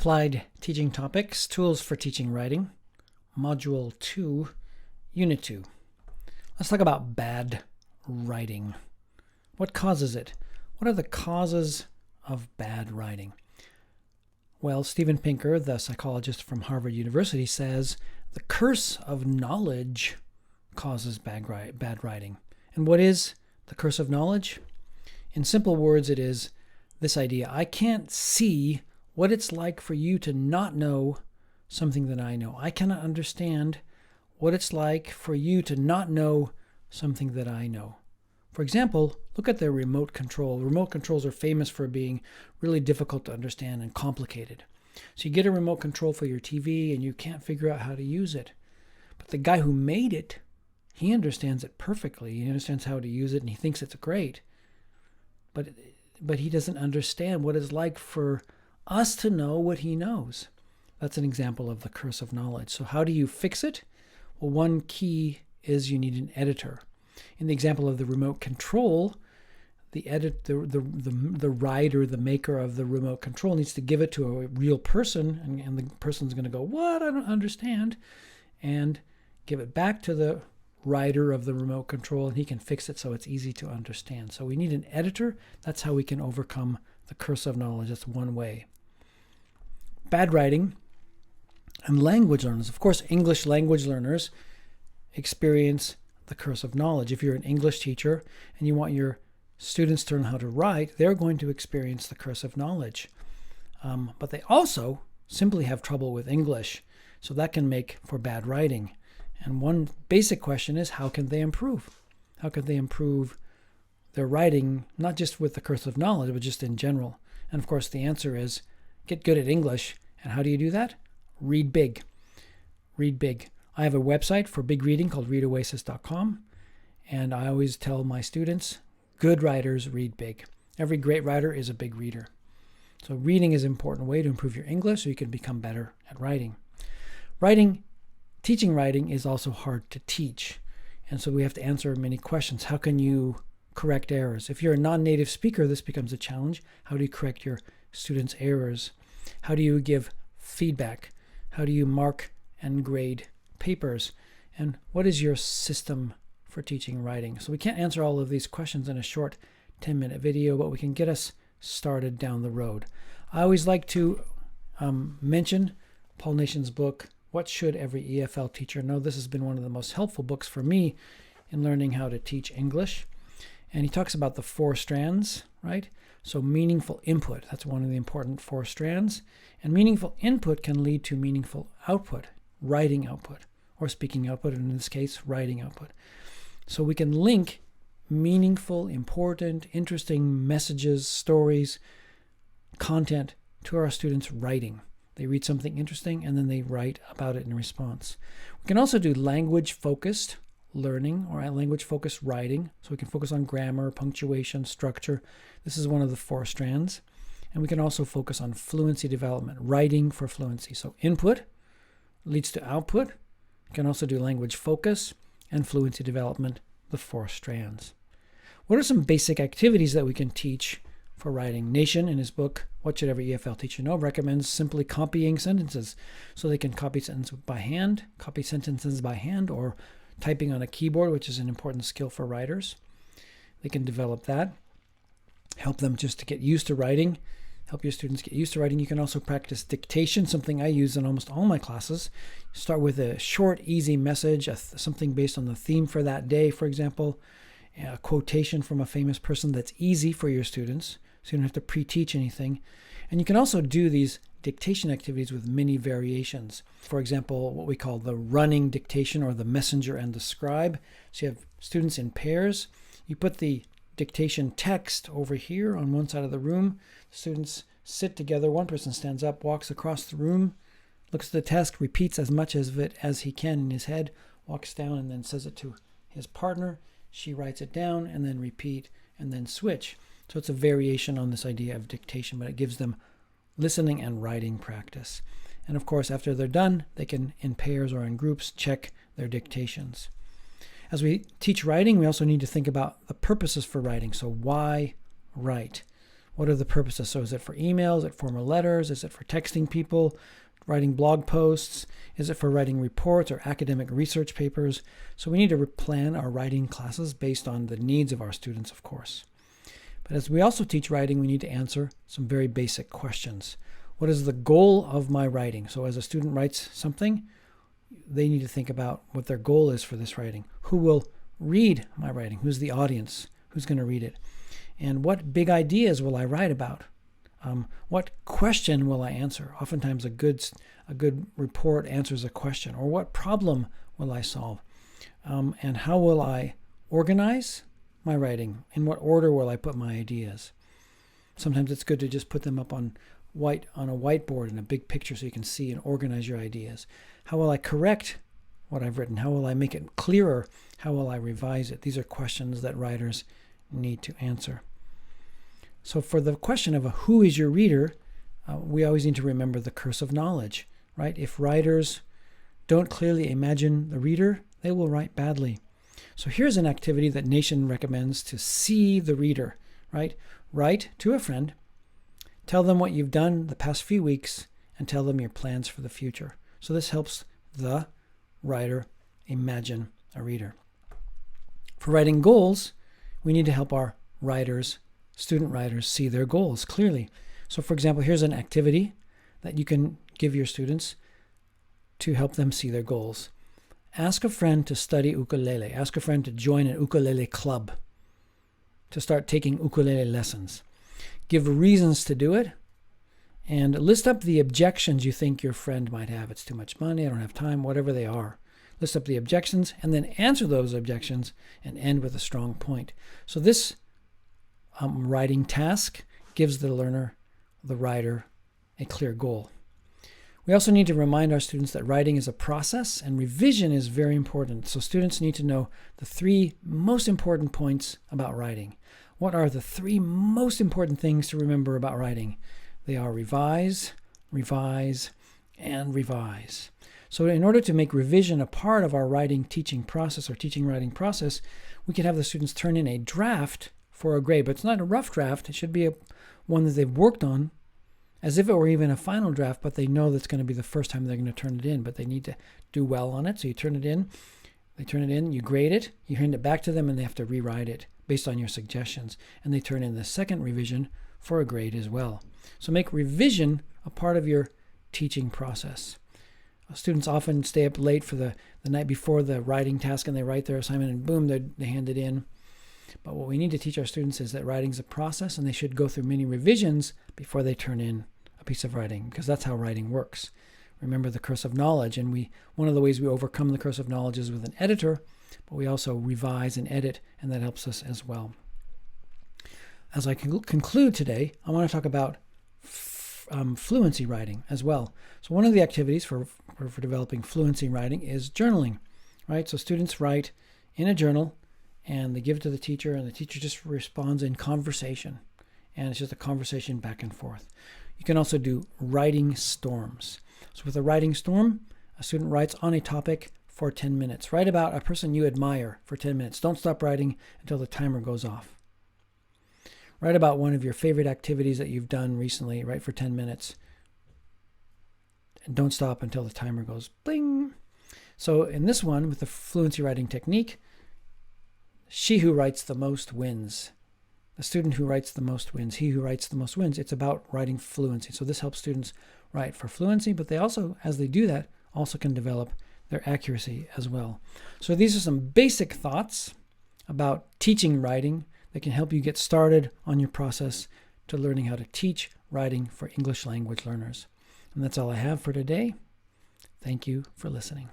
Applied Teaching Topics, Tools for Teaching Writing, Module 2, Unit 2. Let's talk about bad writing. What causes it? What are the causes of bad writing? Well, Steven Pinker, the psychologist from Harvard University, says the curse of knowledge causes bad writing. And what is the curse of knowledge? In simple words, it is this idea: I can't see what it's like for you to not know something that I know. I cannot understand what it's like for you to not know something that I know. For example, look at the remote control. Remote controls are famous for being really difficult to understand and complicated. So you get a remote control for your TV and you can't figure out how to use it. But the guy who made it, he understands it perfectly. He understands how to use it and he thinks it's great. But he doesn't understand what it's like for us to know what he knows. That's an example of the curse of knowledge. So how do you fix it? Well, one key is you need an editor. In the example of the remote control, the writer, the maker of the remote control, needs to give it to a real person, and the person's going to go, "What? I don't understand," and give it back to the writer of the remote control, and he can fix it so it's easy to understand. So we need an editor. That's how we can overcome the curse of knowledge. That's one way. Bad writing and language learners. Of course, English language learners experience the curse of knowledge. If you're an English teacher and you want your students to learn how to write, they're going to experience the curse of knowledge. But they also simply have trouble with English. So that can make for bad writing. And one basic question is, how can they improve? How can they improve their writing, not just with the curse of knowledge, but just in general? And of course, the answer is get good at English. And how do you do that? Read big. Read big. I have a website for big reading called readoasis.com. And I always tell my students, good writers read big. Every great writer is a big reader. So reading is an important way to improve your English so you can become better at writing. Teaching writing is also hard to teach. And so we have to answer many questions. How can you correct errors? If you're a non-native speaker, this becomes a challenge. How do you correct your students' errors? How do you give feedback? How do you mark and grade papers? And what is your system for teaching writing? So we can't answer all of these questions in a short 10-minute video, but we can get us started down the road. I always like to mention Paul Nation's book, What Should Every EFL Teacher Know? This has been one of the most helpful books for me in learning how to teach English. And he talks about the 4 strands, right? So meaningful input, that's one of the important 4 strands. And meaningful input can lead to meaningful output, writing output, or speaking output, and in this case, writing output. So we can link meaningful, important, interesting messages, stories, content to our students' writing. They read something interesting and then they write about it in response. We can also do language-focused learning or language-focused writing. So we can focus on grammar, punctuation, structure. This is one of the 4 strands. And we can also focus on fluency development, writing for fluency. So input leads to output. You can also do language focus and fluency development, the 4 strands. What are some basic activities that we can teach for writing? Nation, in his book, What Should Every EFL Teacher Know?, recommends simply copying sentences. So they can copy sentences by hand, or typing on a keyboard, which is an important skill for writers. They can develop that. Help them just to get used to writing. Help your students get used to writing. You can also practice dictation, something I use in almost all my classes. Start with a short, easy message, something based on the theme for that day, for example, a quotation from a famous person that's easy for your students, so you don't have to pre-teach anything. And you can also do these dictation activities with many variations. For example, what we call the running dictation, or the messenger and the scribe. So you have students in pairs. You put the dictation text over here on one side of the room. Students sit together. One person stands up, walks across the room, looks at the text, repeats as much of it as he can in his head, walks down and then says it to his partner. She writes it down and then repeat and then switch. So it's a variation on this idea of dictation, but it gives them listening and writing practice. And of course, after they're done, they can, in pairs or in groups, check their dictations. As we teach writing, we also need to think about the purposes for writing. So why write? What are the purposes? So is it for emails? Is it formal letters? Is it for texting people, writing blog posts? Is it for writing reports or academic research papers? So we need to plan our writing classes based on the needs of our students, of course. But as we also teach writing, we need to answer some very basic questions. What is the goal of my writing? So as a student writes something, they need to think about what their goal is for this writing. Who will read my writing? Who's the audience? Who's going to read it? And what big ideas will I write about? What question will I answer? Oftentimes a good report answers a question. Or what problem will I solve? And how will I organize my writing? In what order will I put my ideas? Sometimes it's good to just put them up on a whiteboard in a big picture so you can see and organize your ideas. How will I correct what I've written? How will I make it clearer? How will I revise it? These are questions that writers need to answer. So for the question of who is your reader, we always need to remember the curse of knowledge, right? If writers don't clearly imagine the reader, they will write badly. So here's an activity that Nation recommends to see the reader, right? Write to a friend, tell them what you've done the past few weeks, and tell them your plans for the future. So this helps the writer imagine a reader. For writing goals, we need to help our student writers, see their goals clearly. So for example, here's an activity that you can give your students to help them see their goals. Ask a friend to study ukulele. Ask a friend to join an ukulele club, to start taking ukulele lessons. Give reasons to do it, and list up the objections you think your friend might have. It's too much money, I don't have time, whatever they are. List up the objections and then answer those objections and end with a strong point. So this writing task gives the learner, the writer, a clear goal. We also need to remind our students that writing is a process and revision is very important. So students need to know the 3 most important points about writing. What are the 3 most important things to remember about writing? They are revise, revise, and revise. So in order to make revision a part of our teaching process or teaching writing process, we can have the students turn in a draft for a grade. But it's not a rough draft. It should be one that they've worked on as if it were even a final draft, but they know that's going to be the first time they're going to turn it in. But they need to do well on it. So you turn it in. They turn it in. You grade it. You hand it back to them, and they have to rewrite it based on your suggestions. And they turn in the second revision for a grade as well. So make revision a part of your teaching process. Students often stay up late for the night before the writing task, and they write their assignment, and boom, they hand it in. But what we need to teach our students is that writing is a process, and they should go through many revisions before they turn in a piece of writing, because that's how writing works. Remember the curse of knowledge, and one of the ways we overcome the curse of knowledge is with an editor, but we also revise and edit, and that helps us as well. As I conclude today, I want to talk about fluency writing as well. So one of the activities for developing fluency writing is journaling, right? So students write in a journal and they give it to the teacher, and the teacher just responds in conversation, and it's just a conversation back and forth. You can also do writing storms. So with a writing storm, a student writes on a topic for 10 minutes. Write about a person you admire for 10 minutes. Don't stop writing until the timer goes off. Write about one of your favorite activities that you've done recently. Write for 10 minutes. And don't stop until the timer goes bling. So in this one, with the fluency writing technique, she who writes the most wins. The student who writes the most wins. He who writes the most wins. It's about writing fluency. So this helps students write for fluency, but they also, as they do that, also can develop their accuracy as well. So these are some basic thoughts about teaching writing that can help you get started on your process to learning how to teach writing for English language learners. And that's all I have for today. Thank you for listening.